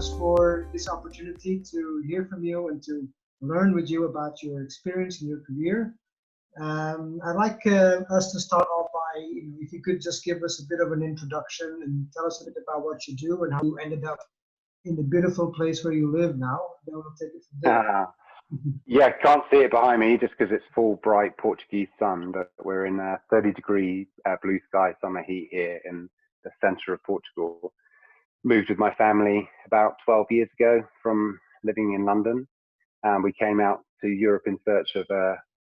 much for this opportunity to hear from you and to learn with you about your experience and your career. I'd like us to start off by, if you could just give us a bit of an introduction and tell us a bit about what you do and how you ended up in the beautiful place where you live now. Then we'll take it from there. Yeah, can't see it behind me just because it's full bright Portuguese sun, but we're in 30-degree blue sky summer heat here in the center of Portugal. Moved with my family about 12 years ago from living in London. We came out to Europe in search of a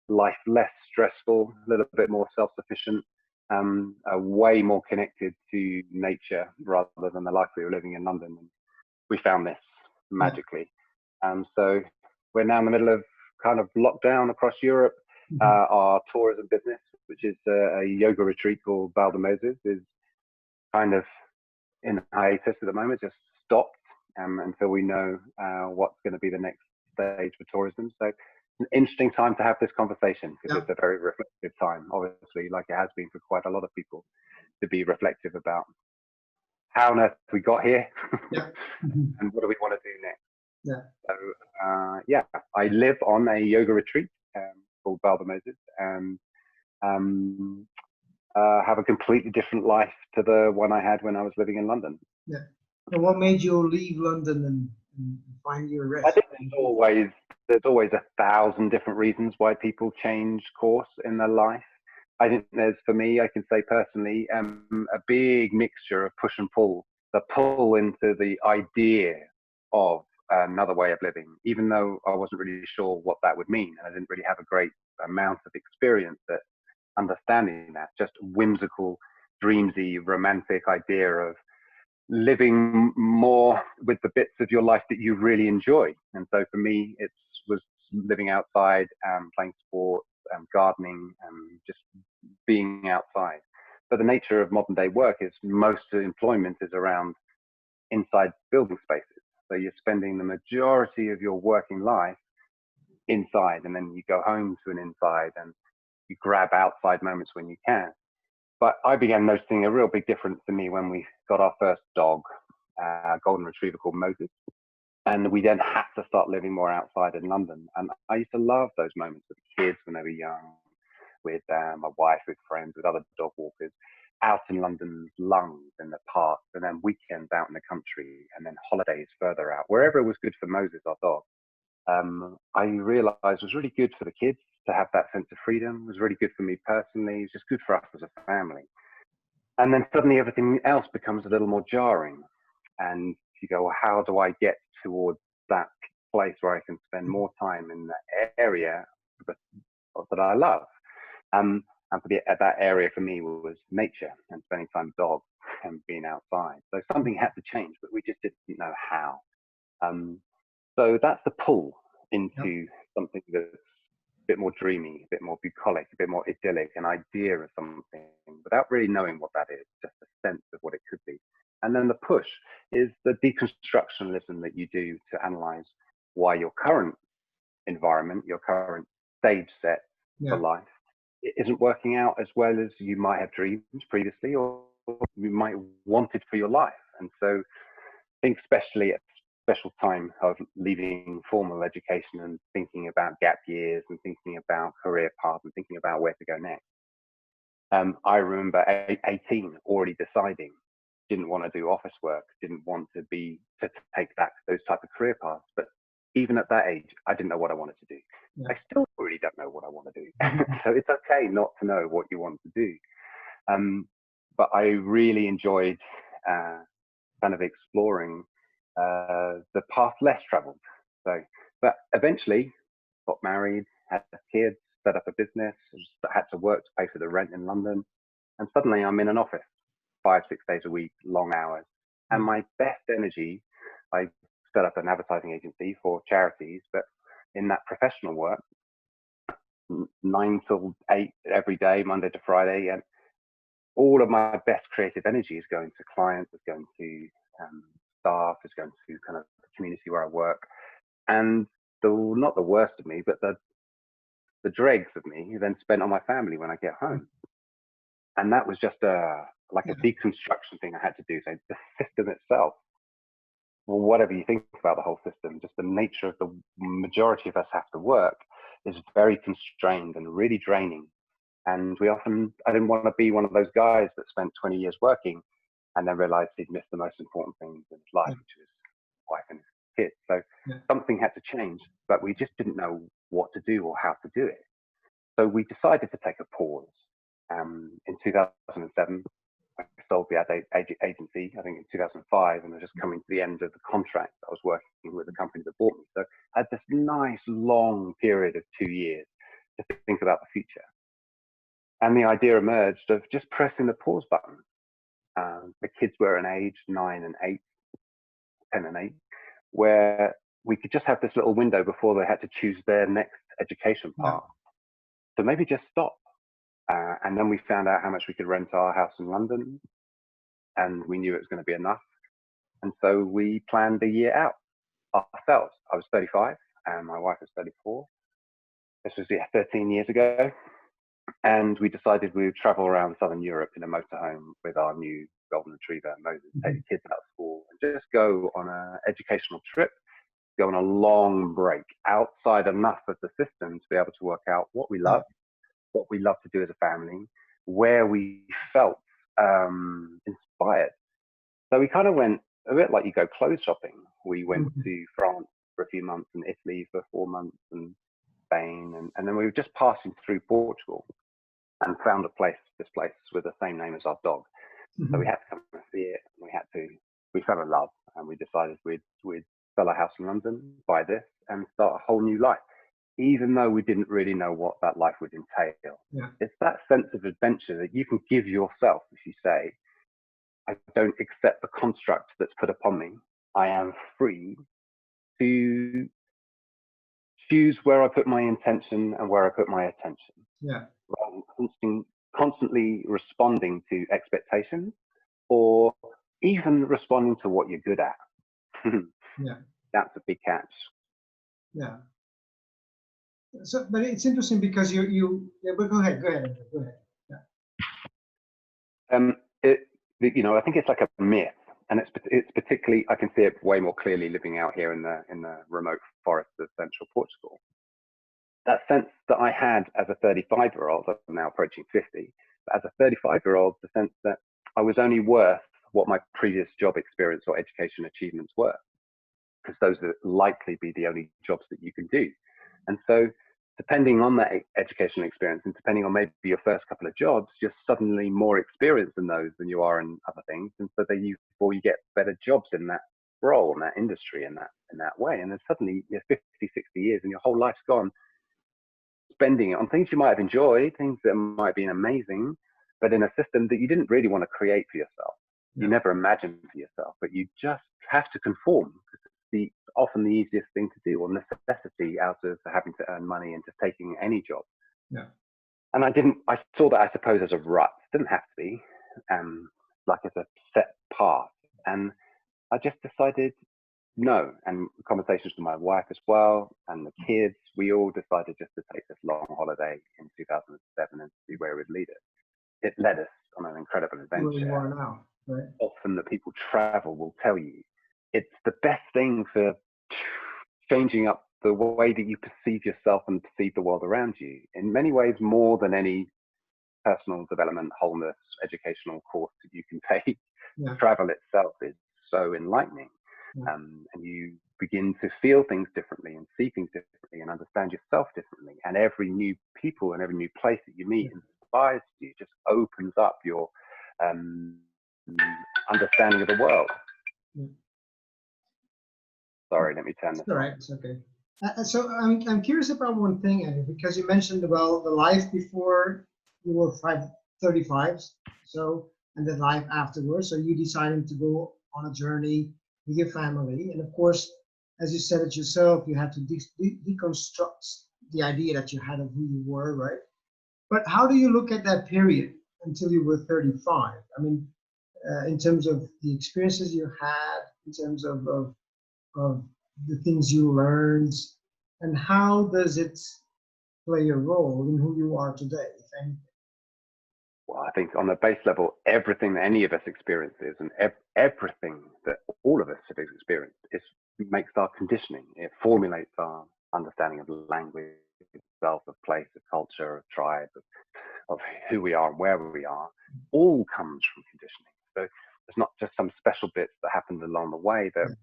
life less stressful, a little bit more self-sufficient, way more connected to nature rather than the life we were living in London. And we found this magically. So we're now in the middle of kind of lockdown across Europe. Our tourism business, which is a yoga retreat called Vale de Moses, is kind of in hiatus at the moment, just stopped until we know what's going to be the next stage for tourism. So it's an interesting time to have this conversation because it's a very reflective time, obviously, like it has been for quite a lot of people, to be reflective about how on earth we got here and what do we want to do next. So I live on a yoga retreat called Vale de Moses and have a completely different life to the one I had when I was living in London. And what made you leave London and find your rest? I think there's always 1,000 different reasons why people change course in their life. I think there's, for me, I can say personally, a big mixture of push and pull. The pull into the idea of another way of living, even though I wasn't really sure what that would mean, and I didn't really have a great amount of experience at understanding that. Just whimsical, dreamsy, romantic idea of living more with the bits of your life that you really enjoy. And so for me, it was living outside, playing sports, gardening, just being outside. But the nature of modern day work is most employment is around inside building spaces. So you're spending the majority of your working life inside, and then you go home to an inside and you grab outside moments when you can. But I began noticing a real big difference to me when we got our first dog, a golden retriever called Moses. And we then had to start living more outside in London. And I used to love those moments with the kids when they were young, with my wife, with friends, with other dog walkers, out in London's lungs, in the park, and then weekends out in the country, and then holidays further out, wherever it was good for Moses, our dog. I realized was really good for the kids to have that sense of freedom. It was really good for me personally. It was just good for us as a family. And then suddenly everything else becomes a little more jarring. And you go, well, how do I get towards that place where I can spend more time in that area that I love? And for that area for me was nature and spending time with dogs and being outside. So something had to change, but we just didn't know how. So that's the pull into something that's a bit more dreamy, a bit more bucolic, a bit more idyllic, an idea of something without really knowing what that is, just a sense of what it could be. And then the push is the deconstructionism that you do to analyze why your current environment, your current stage set for life isn't working out as well as you might have dreamed previously or you might wanted for your life. And so I think especially at special time of leaving formal education and thinking about gap years and thinking about career paths and thinking about where to go next. I remember 18 already deciding, didn't want to do office work, didn't want to take those type of career paths. But even at that age, I didn't know what I wanted to do. I still really don't know what I want to do. So it's okay not to know what you want to do. But I really enjoyed kind of exploring the path less traveled. So, but eventually got married, had kids, set up a business, had to work to pay for the rent in London. And suddenly I'm in an office 5-6 days a week, long hours. And my best energy, I set up an advertising agency for charities, but in that professional work, 9 till 8 every day, Monday to Friday. And all of my best creative energy is going to clients, is going to staff, is going to kind of the community where I work. And not the worst of me, but the dregs of me then spent on my family when I get home. And that was just a deconstruction thing I had to do. So the system itself whatever you think about the whole system, just the nature of the majority of us have to work is very constrained and really draining. And I didn't want to be one of those guys that spent 20 years working and then realized he'd missed the most important things in his life, which was his wife and his kids. So something had to change, but we just didn't know what to do or how to do it. So we decided to take a pause. In 2007, I sold the ad agency, I think in 2005, and I was just coming to the end of the contract. I was working with the company that bought me. So I had this nice long period of 2 years to think about the future. And the idea emerged of just pressing the pause button. The kids were an age 9 and 8, 10 and 8, where we could just have this little window before they had to choose their next education path. So maybe just stop. And then we found out how much we could rent our house in London, and we knew it was going to be enough. And so we planned a year out ourselves. I was 35 and my wife was 34. This was 13 years ago. And we decided we would travel around Southern Europe in a motorhome with our new golden retriever, Moses, take the kids out of school and just go on an educational trip, go on a long break outside enough of the system to be able to work out what we love to do as a family, where we felt inspired. So we kind of went a bit like you go clothes shopping. We went to France for a few months and Italy for 4 months and Spain. And then we were just passing through Portugal and found this place with the same name as our dog. So we had to come and see it. We fell in love, and we decided we'd sell a house in London, buy this, and start a whole new life, even though we didn't really know what that life would entail. It's that sense of adventure that you can give yourself if you say, I don't accept the construct that's put upon me. I am free to choose where I put my intention and where I put my attention. Rather than constantly responding to expectations or even responding to what you're good at. That's a big catch. So, but it's interesting because but go ahead. I think it's like a myth, and it's particularly, I can see it way more clearly living out here in the remote forests of central Portugal. That sense that I had as a 35-year-old, I'm now approaching 50, but as a 35-year-old, the sense that I was only worth what my previous job experience or education achievements were, because those would likely be the only jobs that you can do. And so depending on that education experience and depending on maybe your first couple of jobs, you're suddenly more experienced in those than you are in other things. And so you get better jobs in that role, in that industry, in that way. And then suddenly you're 50, 60 years and your whole life's gone spending it on things you might have enjoyed, things that might have been amazing, but in a system that you didn't really want to create for yourself. You never imagined for yourself, but you just have to conform. It's often the easiest thing to do, or necessity out of having to earn money and just taking any job. And I saw that, I suppose, as a rut. It didn't have to be, like as a set path. And I just decided no. And conversations with my wife as well, and the kids, we all decided just to take this long holiday in 2007 and see where it would lead us. It led us on an incredible adventure. Where you are now, right? Often that people travel will tell you it's the best thing for changing up the way that you perceive yourself and perceive the world around you. In many ways, more than any personal development, wholeness, educational course that you can take. Travel itself is so enlightening. And you begin to feel things differently and see things differently and understand yourself differently. And every new people and every new place that you meet inspires you, just opens up your understanding of the world. Sorry, let me turn this. All right, it's okay. So I'm curious about one thing, Andrew, because you mentioned about the life before you were 35, and the life afterwards. So you decided to go on a journey with your family, and of course, as you said it yourself, you had to deconstruct the idea that you had of who you were, right? But how do you look at that period until you were 35? I mean, in terms of the experiences you had, in terms of the things you learned, and how does it play a role in who you are today, if anything? Well, I think on the base level, everything that any of us experiences and everything that all of us have experienced makes our conditioning. It formulates our understanding of language itself, of place, of culture, of tribe, of who we are and where we are. All comes from conditioning. So it's not just some special bits that happened along the way that,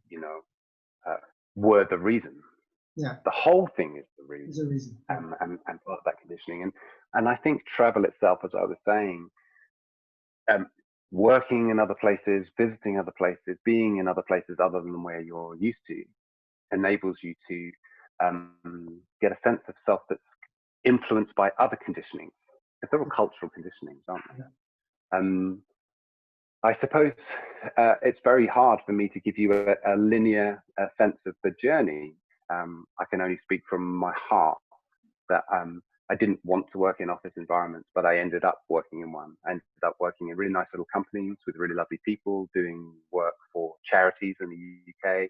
were the reason. Yeah. The whole thing is the reason. There's a reason. And part of that conditioning. And I think travel itself, as I was saying, working in other places, visiting other places, being in other places other than where you're used to, enables you to get a sense of self that's influenced by other conditionings. Because they're all cultural conditionings, aren't they? Yeah. I suppose it's very hard for me to give you a linear sense of the journey. I can only speak from my heart that I didn't want to work in office environments, but I ended up working in one. I ended up working in really nice little companies with really lovely people, doing work for charities in the UK,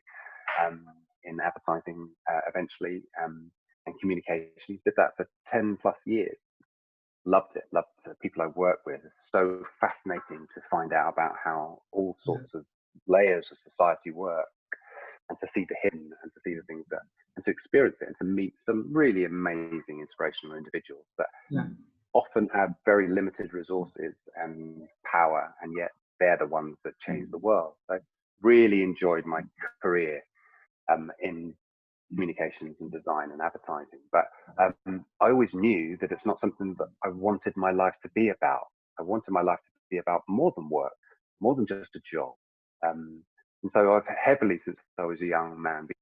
in advertising eventually, and communications. Did that for 10 plus years. Loved it, loved the people I work with. It's so fascinating to find out about how all sorts of layers of society work, and to see the hidden, and to see the things that, and to experience it, and to meet some really amazing, inspirational individuals that often have very limited resources and power, and yet they're the ones that change the world. So I really enjoyed my career in communications and design and advertising, but I always knew that it's not something that I wanted my life to be about. I wanted my life to be about more than work, more than just a job. And so I've heavily, since I was a young man, been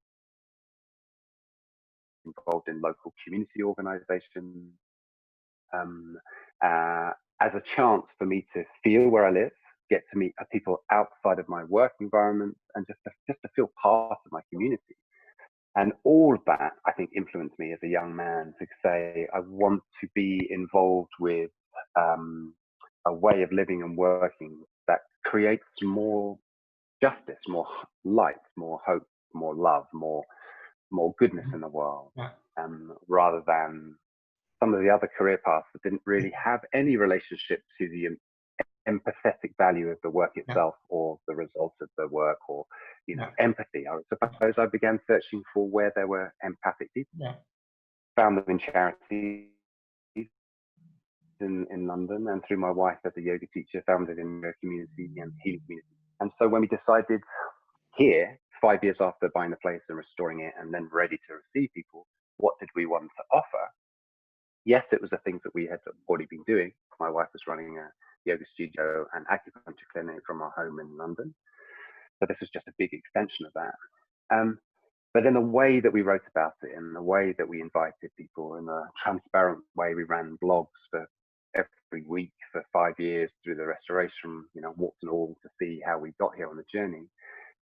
involved in local community organisations as a chance for me to feel where I live, get to meet people outside of my work environment, and just to feel part of my community. And all of that, I think, influenced me as a young man to say, I want to be involved with a way of living and working that creates more justice, more light, more hope, more love, more goodness in the world, rather than some of the other career paths that didn't really have any relationship to the empathetic value of the work itself, or the result of the work, or empathy. I suppose I began searching for where there were empathic people. Found them in charities in London, and through my wife as a yoga teacher, found it in a community and healing community. And so when we decided here, 5 years after buying the place and restoring it, and then ready to receive people, what did we want to offer? Yes, it was the things that we had already been doing. My wife was running a yoga studio and acupuncture clinic from our home in London. So this was just a big extension of that. But in the way that we wrote about it, in the way that we invited people, in a transparent way, we ran blogs for every week for 5 years through the restoration, warts and all, to see how we got here on the journey.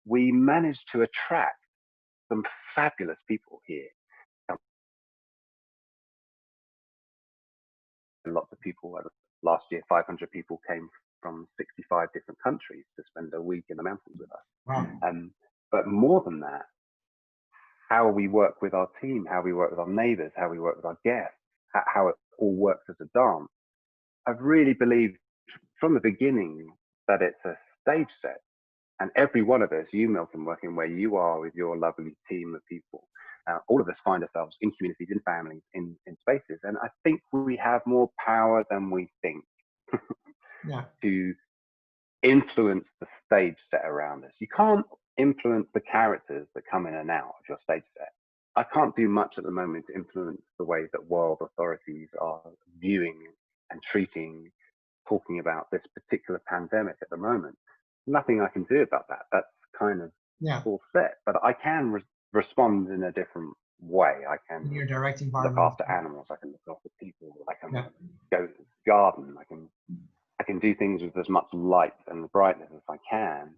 We managed to attract some fabulous people here. Lots of people, last year 500 people came from 65 different countries to spend a week in the mountains with us. Wow. But more than that, how we work with our team, how we work with our neighbors, how we work with our guests, how it all works as a dance. I've really believed from the beginning that it's a stage set, and every one of us, you Milton, working where you are with your lovely team of people, all of us find ourselves in communities, in families, in spaces, and I think we have more power than we think to influence the stage set around us. You can't influence the characters that come in and out of your stage set. I can't do much at the moment to influence the way that world authorities are viewing and treating, talking about this particular pandemic at the moment. Nothing I can do about that. That's kind of all set. But I can respond in a different way. I can look after animals. I can look after people. I can go to the garden. I can do things with as much light and brightness as I can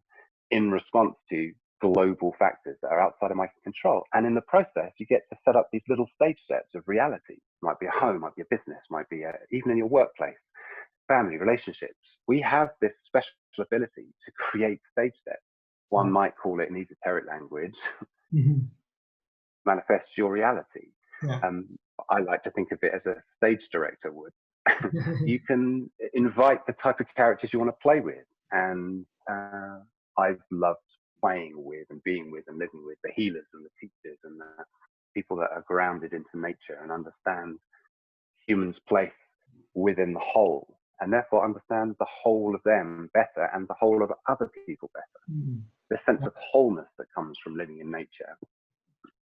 in response to global factors that are outside of my control. And in the process, you get to set up these little stage sets of reality. It might be a home, might be a business, might be even in your workplace, family, relationships. We have this special ability to create stage sets. One might call it in esoteric language, manifest your reality. I like to think of it as a stage director would. You can invite the type of characters you want to play with. And I've loved playing with and being with and living with the healers and the teachers and the people that are grounded into nature and understand humans' place within the whole, and therefore understand the whole of them better and the whole of other people better. The sense of wholeness that comes from living in nature,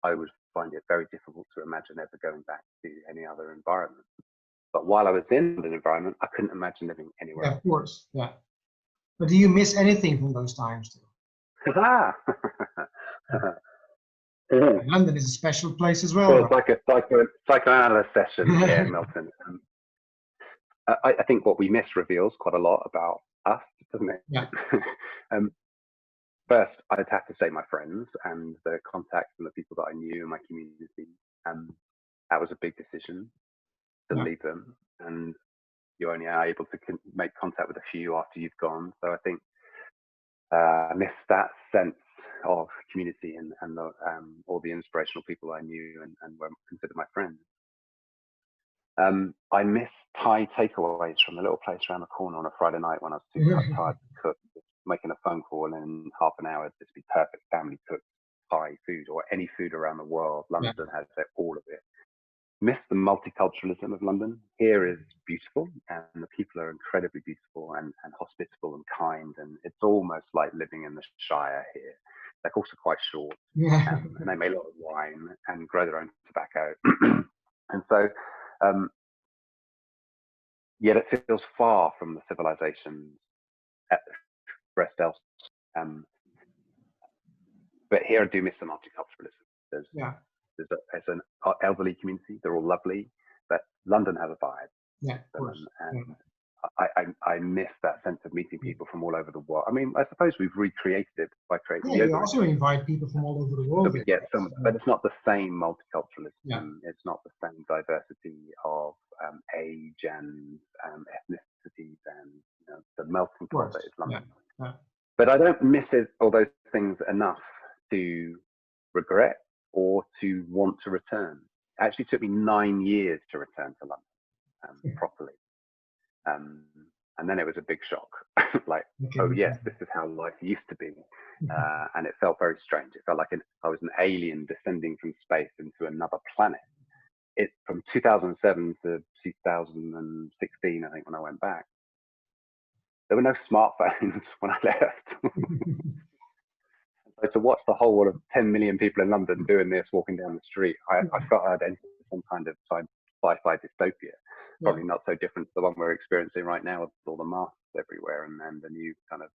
I would find it very difficult to imagine ever going back to any other environment. But while I was in an environment, I couldn't imagine living anywhere else. Of course, yeah. But do you miss anything from those times too? London is a special place as well. So it's like a psychoanalysis session here, Milton. I think what we miss reveals quite a lot about us, doesn't it? Yeah. First, I'd have to say my friends and the contacts and the people that I knew in my community. That was a big decision to leave them, and you only are able to make contact with a few after you've gone. So I think I miss that sense of community and all the inspirational people I knew and were considered my friends. I miss Thai takeaways from the little place around the corner on a Friday night when I was too tired to cook. Just making a phone call and in half an hour just be perfect family cooked Thai food or any food around the world. London has all of it. Miss the multiculturalism of London. Here is beautiful and the people are incredibly beautiful and hospitable and kind, and it's almost like living in the Shire here. They're also quite short and they make a lot of wine and grow their own tobacco. And so yet it feels far from the civilizations expressed else. But here I do miss the multiculturalism. There's an elderly community. They're all lovely, but London has a vibe. Yeah, of course. And I miss that sense of meeting people from all over the world. I mean, I suppose we've recreated it by creating. Yeah, you also invite people from all over the world. So we get some, but it's not the same multiculturalism. Yeah. It's not the same diversity of age and ethnicities and the melting pot that is London. Yeah. But I don't miss all those things enough to regret or to want to return. It actually took me 9 years to return to London properly. And then it was a big shock. Like, oh yes, this is how life used to be. And it felt very strange. It felt like I was an alien descending from space into another planet. From 2007 to 2016, I think, when I went back, there were no smartphones when I left. So to watch the whole of 10 million people in London doing this, walking down the street, I felt I'd entered some kind of sci-fi dystopia. Probably not so different to the one we're experiencing right now with all the masks everywhere and the new kind of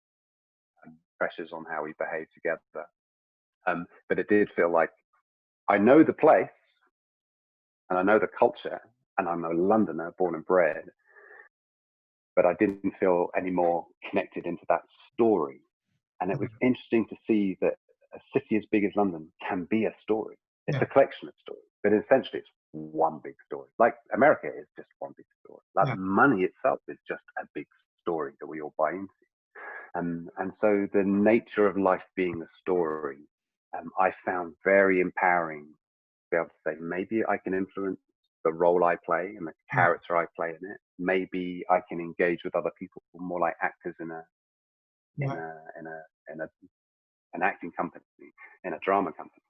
pressures on how we behave together. But it did feel like I know the place and I know the culture and I'm a Londoner born and bred, but I didn't feel any more connected into that story. And it was interesting to see that a city as big as London can be a story. It's a collection of stories, but essentially it's one big story. Like America is just one big story. Like money itself is just a big story that we all buy into. And so the nature of life being a story, I found very empowering to be able to say, maybe I can influence the role I play and the character I play in it. Maybe I can engage with other people more like actors in an acting company, in a drama company,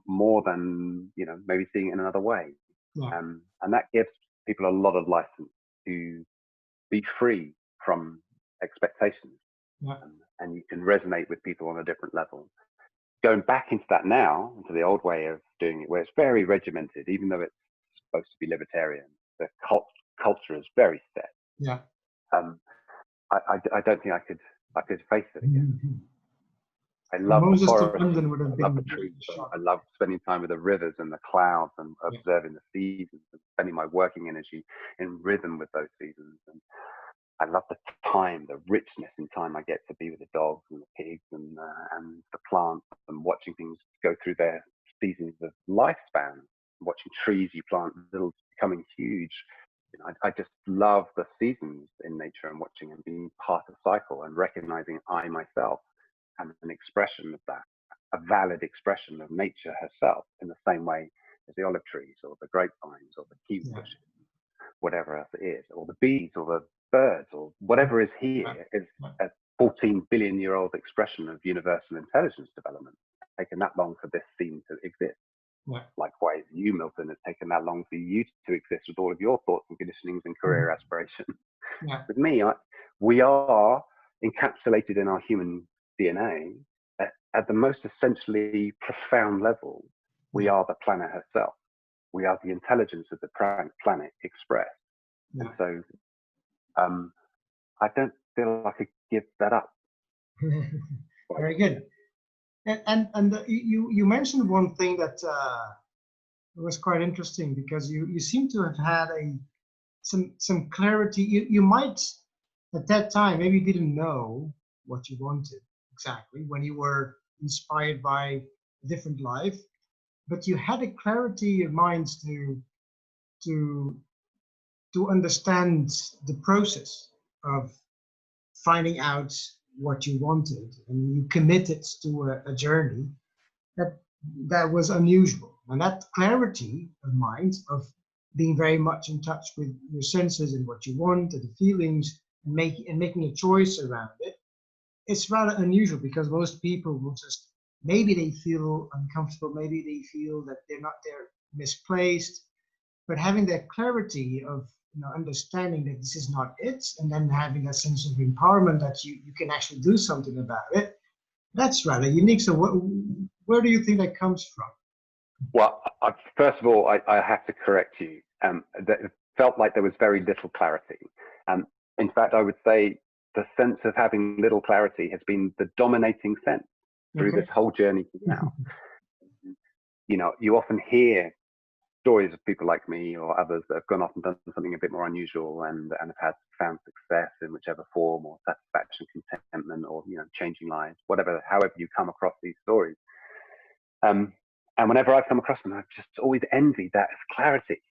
more than maybe seeing it in another way. And that gives people a lot of license to be free from expectations, and you can resonate with people on a different level. Going back into that now, into the old way of doing it, where it's very regimented, even though it's supposed to be libertarian, the culture is very set. I don't think I could face it again. I love the forest, I love the trees, I love spending time with the rivers and the clouds and observing the seasons and spending my working energy in rhythm with those seasons. And I love the time, the richness in time I get to be with the dogs and the pigs and the plants and watching things go through their seasons of lifespan, watching trees you plant little becoming huge. I just love the seasons in nature and watching and being part of the cycle and recognizing I myself am an expression of that, a valid expression of nature herself in the same way as the olive trees or the grapevines or the kiwi bushes. whatever else it is, or the bees, or the birds, or whatever is here is a 14 billion year old expression of universal intelligence development. It's taken that long for this scene to exist. Likewise, you, Milton, has taken that long for you to exist with all of your thoughts and conditionings and career aspirations. With me, we are encapsulated in our human DNA at the most essentially profound level. We are the planet herself. We are the intelligence of the planet expressed. And so I don't feel I could give that up. Very good. And you mentioned one thing that was quite interesting, because you seem to have had some clarity. You might at that time maybe didn't know what you wanted exactly when you were inspired by a different life, but you had a clarity of mind to understand the process of finding out what you wanted, and you committed to a journey that was unusual. And that clarity of mind, of being very much in touch with your senses and what you want and the feelings, and making a choice around it, it's rather unusual, because most people will just, maybe they feel uncomfortable, maybe they feel that they're misplaced, but having that clarity of understanding that this is not it, and then having that sense of empowerment that you can actually do something about it, that's rather unique. So where do you think that comes from? Well, first of all, I have to correct you. It felt like there was very little clarity. In fact, I would say the sense of having little clarity has been the dominating sense through this whole journey now. You often hear stories of people like me or others that have gone off and done something a bit more unusual and have found success in whichever form, or satisfaction, contentment, or changing lives, however you come across these stories. And whenever I've come across them, I've just always envied that clarity.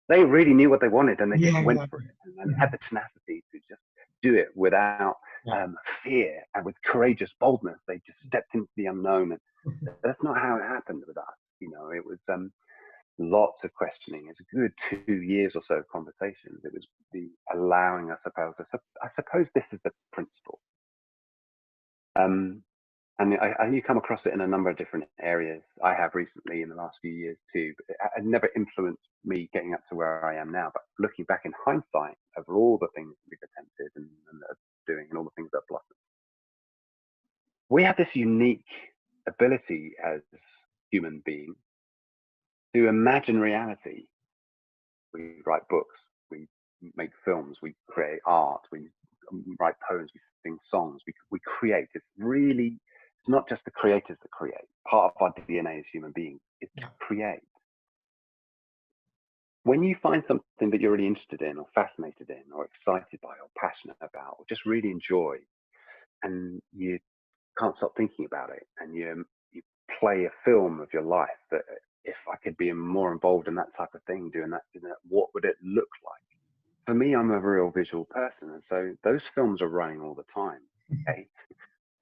They really knew what they wanted, and they just went for it, and had the tenacity to just do it without fear, and with courageous boldness. They just stepped into the unknown, and that's not how it happened with us. It was lots of questioning. It's a good 2 years or so of conversations. It was the allowing, I suppose this is the principle. And you come across it in a number of different areas. I have recently in the last few years too, but it never influenced me getting up to where I am now. But looking back in hindsight over all the things we've attempted and are doing, and all the things that blossomed, we have this unique ability as human beings to imagine reality. We write books, we make films, we create art, we write poems, we sing songs, we create. It's not just the creators that create. Part of our DNA as human beings is to create. When you find something that you're really interested in, or fascinated in, or excited by, or passionate about, or just really enjoy, and you can't stop thinking about it, and you play a film of your life, that if I could be more involved in that type of thing, doing that, what would it look like? For me, I'm a real visual person, and so those films are running all the time. Okay,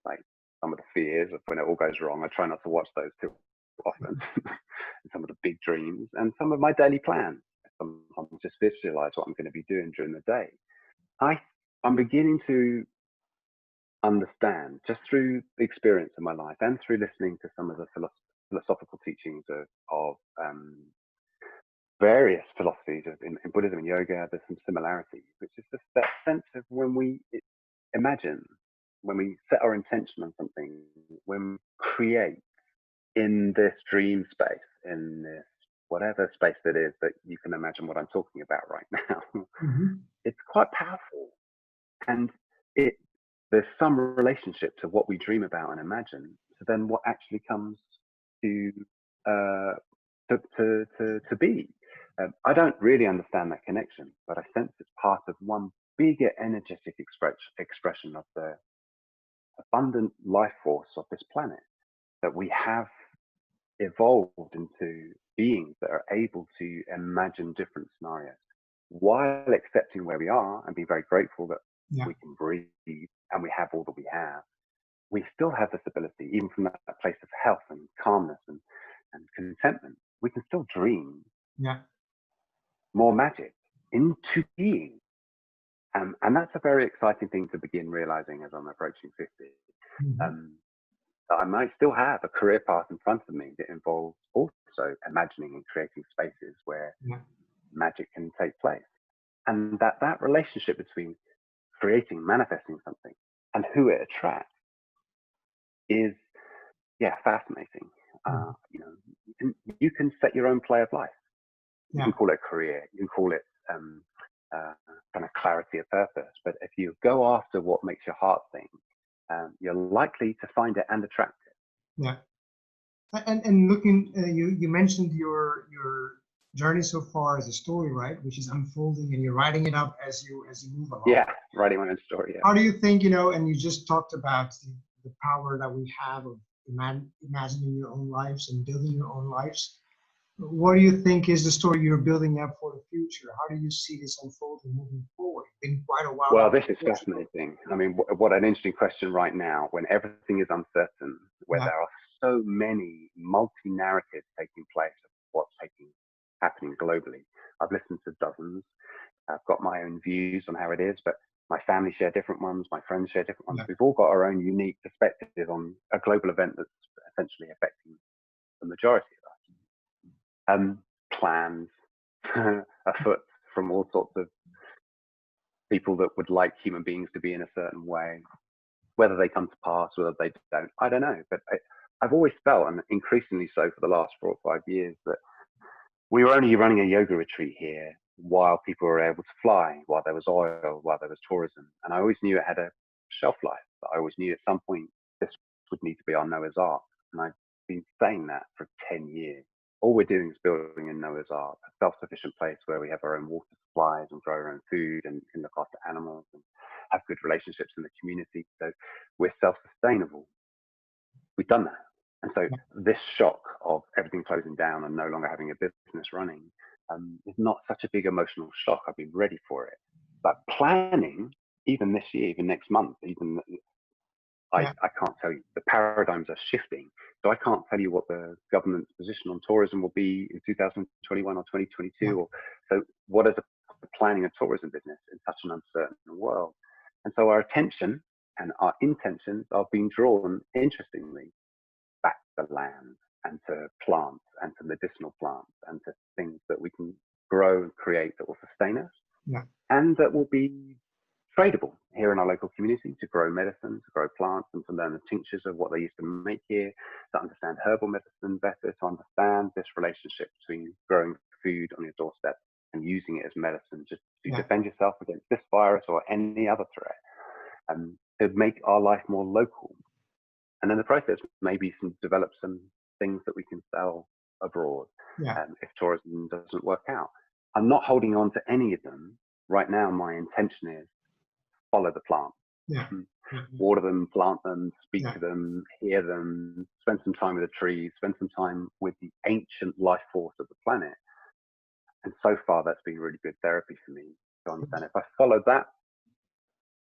like some of the fears of when it all goes wrong, I try not to watch those too often. Some of the big dreams, and some of my daily plans. Sometimes just visualize what I'm going to be doing during the day. I'm beginning to understand, just through the experience of my life and through listening to some of the philosophical teachings of various philosophies in Buddhism and yoga, there's some similarities, which is just that sense of when we imagine, when we set our intention on something, when we create in this dream space, in this whatever space that is, that you can imagine what I'm talking about right now. It's quite powerful, and there's some relationship to what we dream about and imagine to then what actually comes to be. I don't really understand that connection, but I sense it's part of one bigger energetic expression of the abundant life force of this planet, that we have evolved into beings that are able to imagine different scenarios while accepting where we are and be very grateful that we can breathe and we have all that we have. We still have this ability, even from that place of health and calmness and contentment, we can still dream more magic into being. And that's a very exciting thing to begin realizing as I'm approaching 50. That I might still have a career path in front of me that involves also imagining and creating spaces where magic can take place. And that relationship between creating, manifesting something, and who it attracts is, fascinating. You know, you can set your own play of life. You can call it a career. You can call it kind of clarity of purpose. But if you go after what makes your heart sing, you're likely to find it and attract it. Yeah. And looking, you mentioned your journey so far as a story, right? Which is unfolding, and you're writing it up as you move along. Yeah, writing my own story. Yeah. How do you think, you know? And you just talked about the power that we have of imagining your own lives and building your own lives. What do you think is the story you're building up for the future? How do you see this unfolding moving forward? It's been quite a while. Well, this is fascinating. I mean, what an interesting question right now, when everything is uncertain, where there are so many multi-narratives taking place of what's happening globally. I've listened to dozens. I've got my own views on how it is, but my family share different ones. My friends share different ones. We've all got our own unique perspective on a global event that's essentially affecting the majority of us. Plans afoot from all sorts of people that would like human beings to be in a certain way. Whether they come to pass, whether they don't, I don't know. But I've always felt, and increasingly so for the last 4 or 5 years, that we were only running a yoga retreat here while people were able to fly, while there was oil, while there was tourism. And I always knew it had a shelf life. But I always knew at some point this would need to be our Noah's Ark. And I've been saying that for 10 years. All we're doing is building a Noah's Ark, a self-sufficient place where we have our own water supplies and grow our own food and can look after animals and have good relationships in the community. So we're self-sustainable. We've done that. And so this shock of everything closing down and no longer having a business running is not such a big emotional shock. I've been ready for it. But planning, even this year, even next month, even I can't tell you. The paradigms are shifting. So I can't tell you what the government's position on tourism will be in 2021 or 2022. Or so what is the planning of tourism business in such an uncertain world? And so our attention and our intentions are being drawn, interestingly, back to land and to plants and to medicinal plants and to things that we can grow and create that will sustain us and that will be tradable here in our local community, to grow medicine, to grow plants, and to learn the tinctures of what they used to make here, to understand herbal medicine better, to understand this relationship between growing food on your doorstep and using it as medicine just to defend yourself against this virus or any other threat, to make our life more local. And in the process, maybe develop some things that we can sell abroad if tourism doesn't work out. I'm not holding on to any of them. Right now, my intention is follow the plant. Water them, plant them, speak to them, hear them, spend some time with the trees, spend some time with the ancient life force of the planet. And so far, that's been really good therapy for me to understand. If I follow that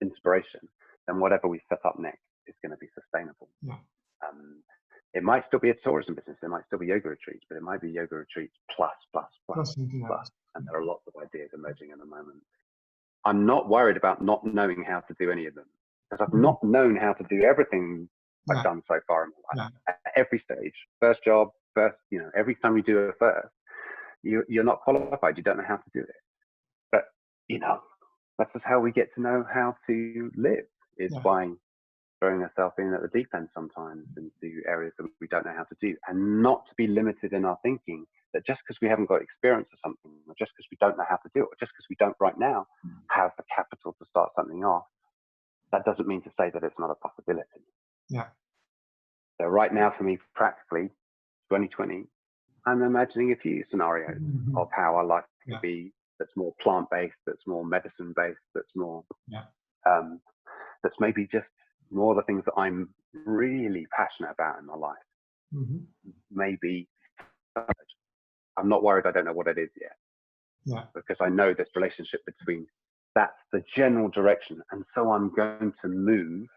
inspiration, then whatever we set up next is going to be sustainable. It might still be a tourism business, it might still be yoga retreats, but it might be yoga retreats plus. And there are lots of ideas emerging at the moment. I'm not worried about not knowing how to do any of them, because I've not known how to do everything I've done so far in my life. At every stage, first job, every time you do a first, you're not qualified, you don't know how to do it. But, that's just how we get to know how to live, is by throwing ourselves in at the deep end sometimes into areas that we don't know how to do, and not to be limited in our thinking that just because we haven't got experience of something, or just because we don't know how to do it, or just because we don't right now have the capital to start something off, that doesn't mean to say that it's not a possibility. So right now for me, practically, 2020, I'm imagining a few scenarios of how our life could be that's more plant-based, that's more medicine-based, that's more, that's maybe just more the things that I'm really passionate about in my life. Maybe I'm not worried I don't know what it is yet. Because I know this relationship between that's the general direction, and so I'm going to move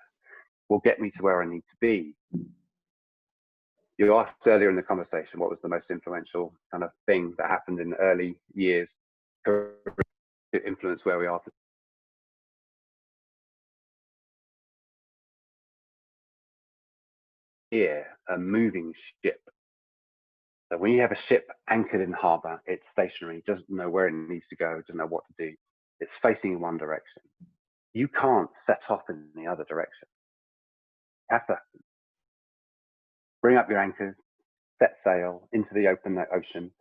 will get me to where I need to be. You asked earlier in the conversation what was the most influential kind of thing that happened in the early years to influence where we are. Here, a moving ship. So when you have a ship anchored in harbour, it's stationary, doesn't know where it needs to go, doesn't know what to do. It's facing in one direction. You can't set off in the other direction. You have to bring up your anchors, set sail into the open ocean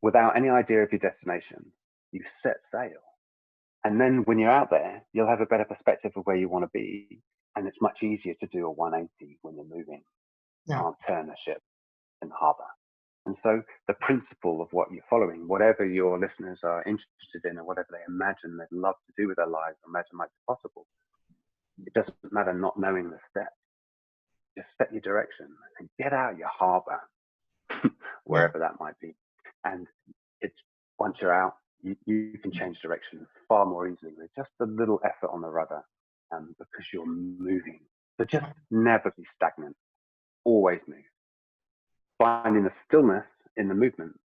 without any idea of your destination. You set sail. And then when you're out there, you'll have a better perspective of where you want to be. And it's much easier to do a 180 when you're moving. You can't turn a ship in the harbour. And so the principle of what you're following, whatever your listeners are interested in or whatever they imagine they'd love to do with their lives or imagine might be possible, it doesn't matter not knowing the steps. Just set your direction and get out your harbour, wherever that might be. And it's once you're out, you can change direction far more easily with just a little effort on the rudder, because you're moving. So just never be stagnant. Always move. Finding the stillness in the movement,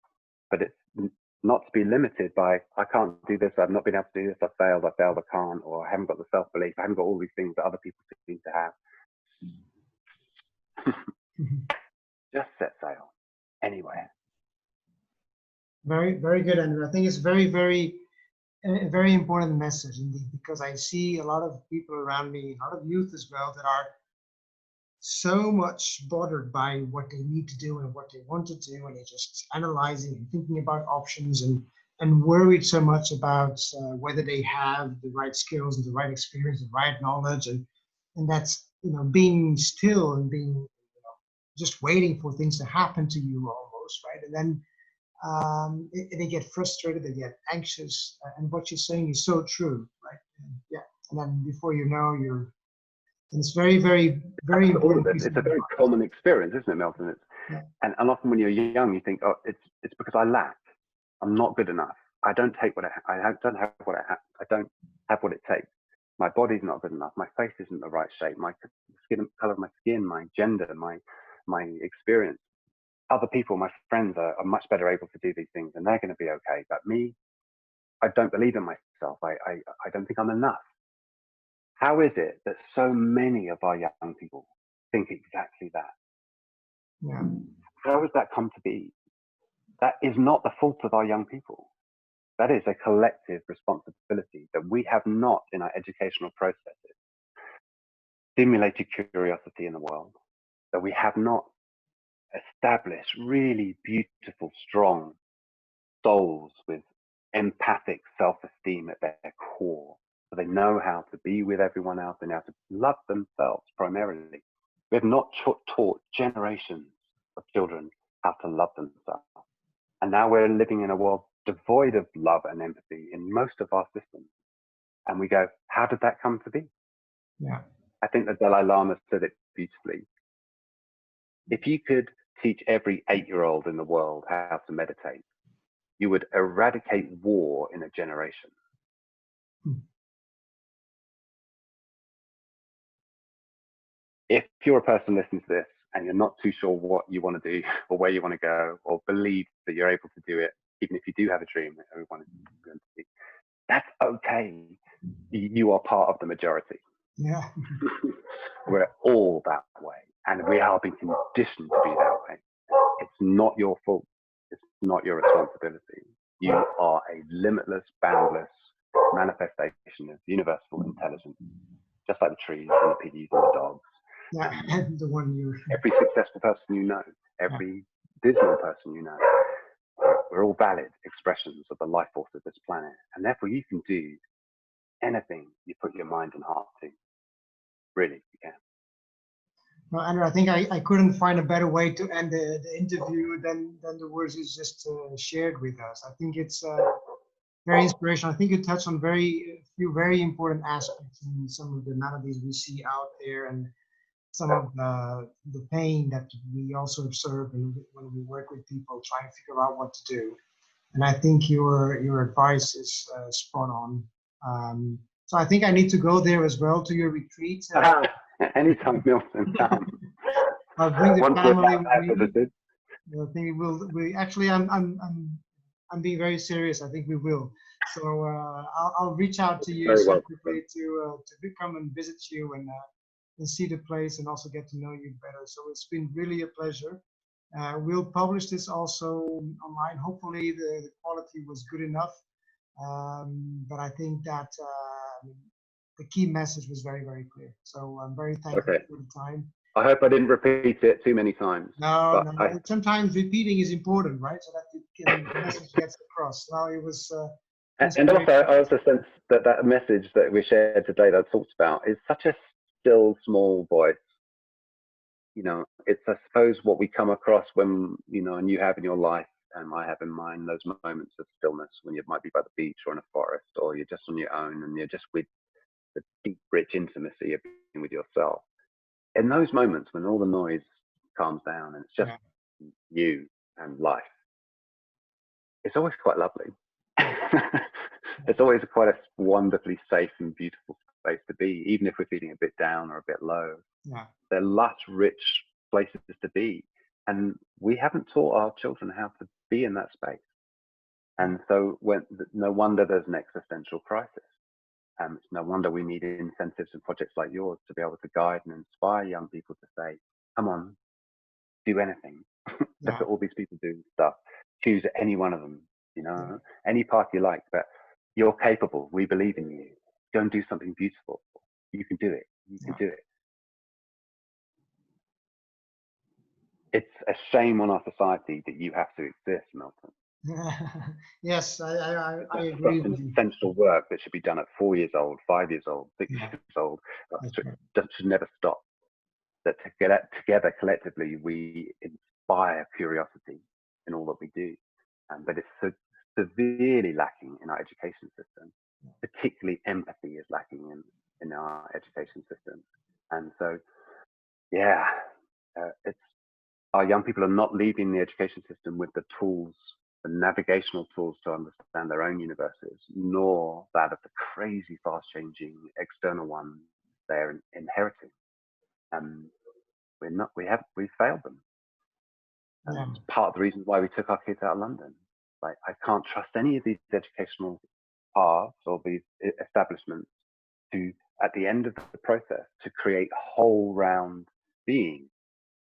but it's not to be limited by, I can't do this, I've not been able to do this, I failed, I can't, or I haven't got the self-belief, I haven't got all these things that other people seem to have. Just set sail anywhere. Very, very good, Andrew. I think it's very, very, a very important message indeed, because I see a lot of people around me, a lot of youth as well, that are so much bothered by what they need to do and what they want to do, and they're just analyzing and thinking about options and worried so much about whether they have the right skills and the right experience, the right knowledge, and that's, you know, being still and being, you know, just waiting for things to happen to you almost, right? And then they get frustrated, they get anxious, and what you're saying is so true, right? And then before you know, and it's very, very, very important. It's a very common experience, isn't it, Milton? And often when you're young, you think, oh, it's because I lack. I'm not good enough. I don't take what I don't have what I have. I don't have what it takes. My body's not good enough. My face isn't the right shape. My skin, color of my skin, my gender, my experience. Other people, my friends, are much better able to do these things, and they're going to be okay. But me, I don't believe in myself. I don't think I'm enough. How is it that so many of our young people think exactly that? Yeah. How has that come to be? That is not the fault of our young people. That is a collective responsibility that we have not, in our educational processes, stimulated curiosity in the world, that we have not established really beautiful, strong souls with empathic self-esteem at their core. So they know how to be with everyone else and how to love themselves primarily. We have not taught generations of children how to love themselves. And now we're living in a world devoid of love and empathy in most of our systems. And we go, how did that come to be? Yeah. I think the Dalai Lama said it beautifully. If you could teach every 8-year-old in the world how to meditate, you would eradicate war in a generation. If you're a person listening to this and you're not too sure what you want to do or where you want to go, or believe that you're able to do it, even if you do have a dream that everyone is going to see, that's okay. You are part of the majority. Yeah. We're all that way, and we are being conditioned to be that way. It's not your fault. It's not your responsibility. You are a limitless, boundless manifestation of universal intelligence, just like the trees and the piggies and the dogs. Yeah, and the one you. Every successful person you know, every dismal person you know, we're all valid expressions of the life force of this planet, and therefore you can do anything you put your mind and heart to. Really, you can. Well, Andrew, I think I couldn't find a better way to end the interview than the words you just shared with us. I think it's very inspirational. I think you touched on a few very important aspects in some of the maladies we see out there, and some of the pain that we also observe when we work with people trying to figure out what to do. And I think your advice is spot on. So I think I need to go there as well to your retreat. Anytime, Milton. I'll bring the family with me. Visited. I think we actually I'm I'm being very serious. I think we will. So I'll reach out to you Very welcome. separately to come and visit you and see the place and also get to know you better. So it's been really a pleasure. We'll publish this also online. Hopefully the quality was good enough. But I think that the key message was very, very clear. So I'm very thankful for the time. I hope I didn't repeat it too many times. No, no. Sometimes repeating is important, right? So that the message gets across. Now it was. And also, I also sense that that message that we shared today, that I talked about, is such a still, small voice. You know, it's, I suppose, what we come across when, you know, and you have in your life, and I have in mine, those moments of stillness when you might be by the beach or in a forest, or you're just on your own and you're just with the deep, rich intimacy of being with yourself. In those moments when all the noise calms down and it's just you and life, it's always quite lovely. It's always quite a wonderfully safe and beautiful place to be, even if we're feeling a bit down or a bit low. They're lush, rich places to be. And we haven't taught our children how to be in that space. And so no wonder there's an existential crisis. It's no wonder we need incentives and projects like yours to be able to guide and inspire young people to say, come on, do anything. Look at all these people doing stuff. Choose any one of them, you know, any path you like, but you're capable. We believe in you. Go and do something beautiful. You can do it. You can do it. It's a shame on our society that you have to exist, Milton. Yes, I agree with you. Essential work that should be done at 4 years old, 5 years old, 6 years old. That should never stop. That together collectively we inspire curiosity in all that we do. But it's so severely lacking in our education system. Particularly empathy is lacking in our education system. And so, it's our young people are not leaving the education system with the tools, the navigational tools to understand their own universes, nor that of the crazy, fast-changing external one they're inheriting. We failed them. It's part of the reason why we took our kids out of London. Like, I can't trust any of these educational paths or these establishments to, at the end of the process, to create whole round beings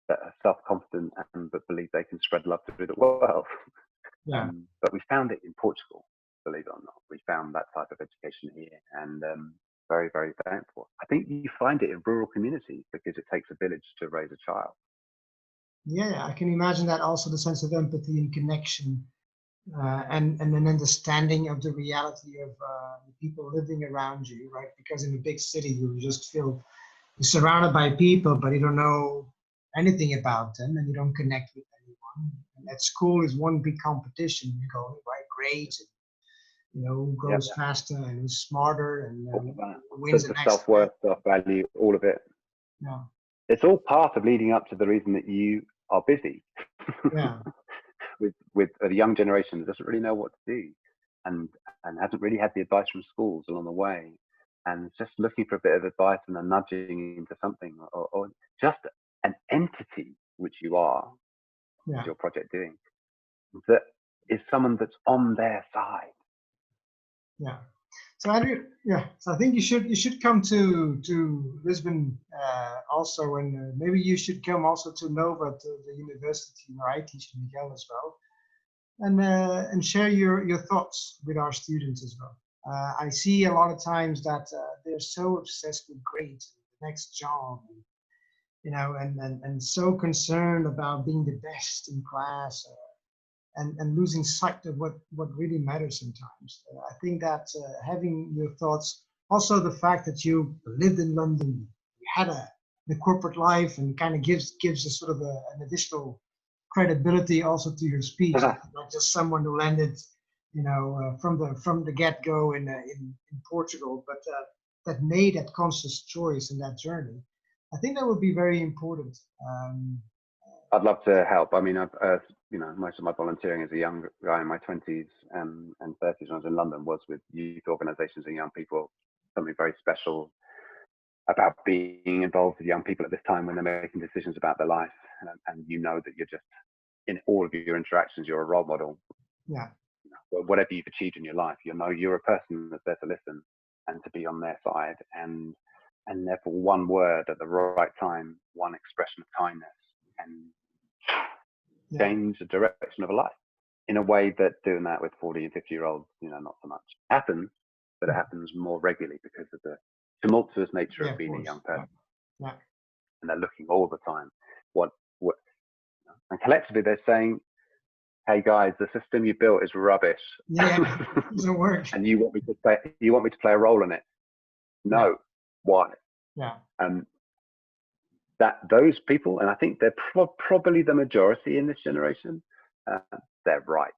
that are self-confident and that believe they can spread love through the world. But we found it in Portugal, believe it or not. We found that type of education here, and very, very thankful. I think you find it in rural communities because it takes a village to raise a child. Yeah, I can imagine that also, the sense of empathy and connection, and an understanding of the reality of the people living around you, right? Because in a big city, you just feel you're surrounded by people, but you don't know anything about them, and you don't connect with anyone. And at school is one big competition. You go, right, grades, and, you know, who goes faster and who's smarter, and wins the next self-worth, self-value, all of it. It's all part of leading up to the reason that you are busy. with a young generation that doesn't really know what to do, and hasn't really had the advice from schools along the way, and just looking for a bit of advice and a nudging into something, or just an entity, which you are, your project doing, that is someone that's on their side. So so I think you should come to Lisbon also, and maybe you should come also to NOVA, to the university where I teach in Miguel as well, and share your thoughts with our students as well. I see a lot of times that they're so obsessed with grades, the next job, and, you know, and so concerned about being the best in class, and losing sight of what really matters sometimes. I think that having your thoughts, also the fact that you lived in London, you had the corporate life, and kind of gives a sort of an additional credibility also to your speech, not just someone who landed, you know, from the get-go in Portugal, but that made that conscious choice in that journey. I think that would be very important. I'd love to help. I mean, I've you know, most of my volunteering as a young guy in my 20s and 30s when I was in London was with youth organisations and young people. Something very special about being involved with young people at this time when they're making decisions about their life, and you know that you're just, in all of your interactions, you're a role model. whatever you've achieved in your life, you're a person that's there to listen and to be on their side, and therefore one word at the right time, one expression of kindness, and change the direction of a life in a way that doing that with 40 and 50-year-olds, not so much happens, but it happens more regularly because of the tumultuous nature of being a young person. Yeah. And they're looking all the time. And collectively they're saying, hey guys, the system you built is rubbish. Yeah, it doesn't work. And you want me to play a role in it? No. Yeah. Why? Yeah. That those people, and I think they're probably the majority in this generation, they're right.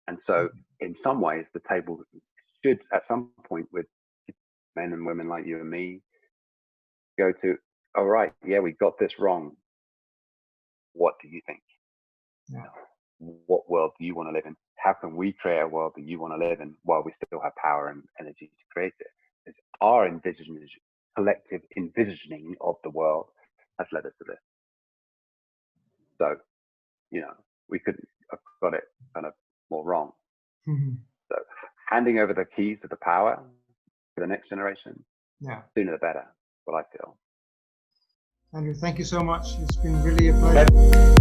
And so in some ways, the table should at some point, with men and women like you and me, go to, all right, yeah, we got this wrong. What do you think? Yeah. What world do you want to live in? How can we create a world that you want to live in while we still have power and energy to create it? It's our collective envisioning of the world has led us to this. So, we couldn't have got it kind of more wrong. Mm-hmm. So handing over the keys to the power to the next generation, sooner the better, what I feel. Andrew, thank you so much. It's been really a pleasure.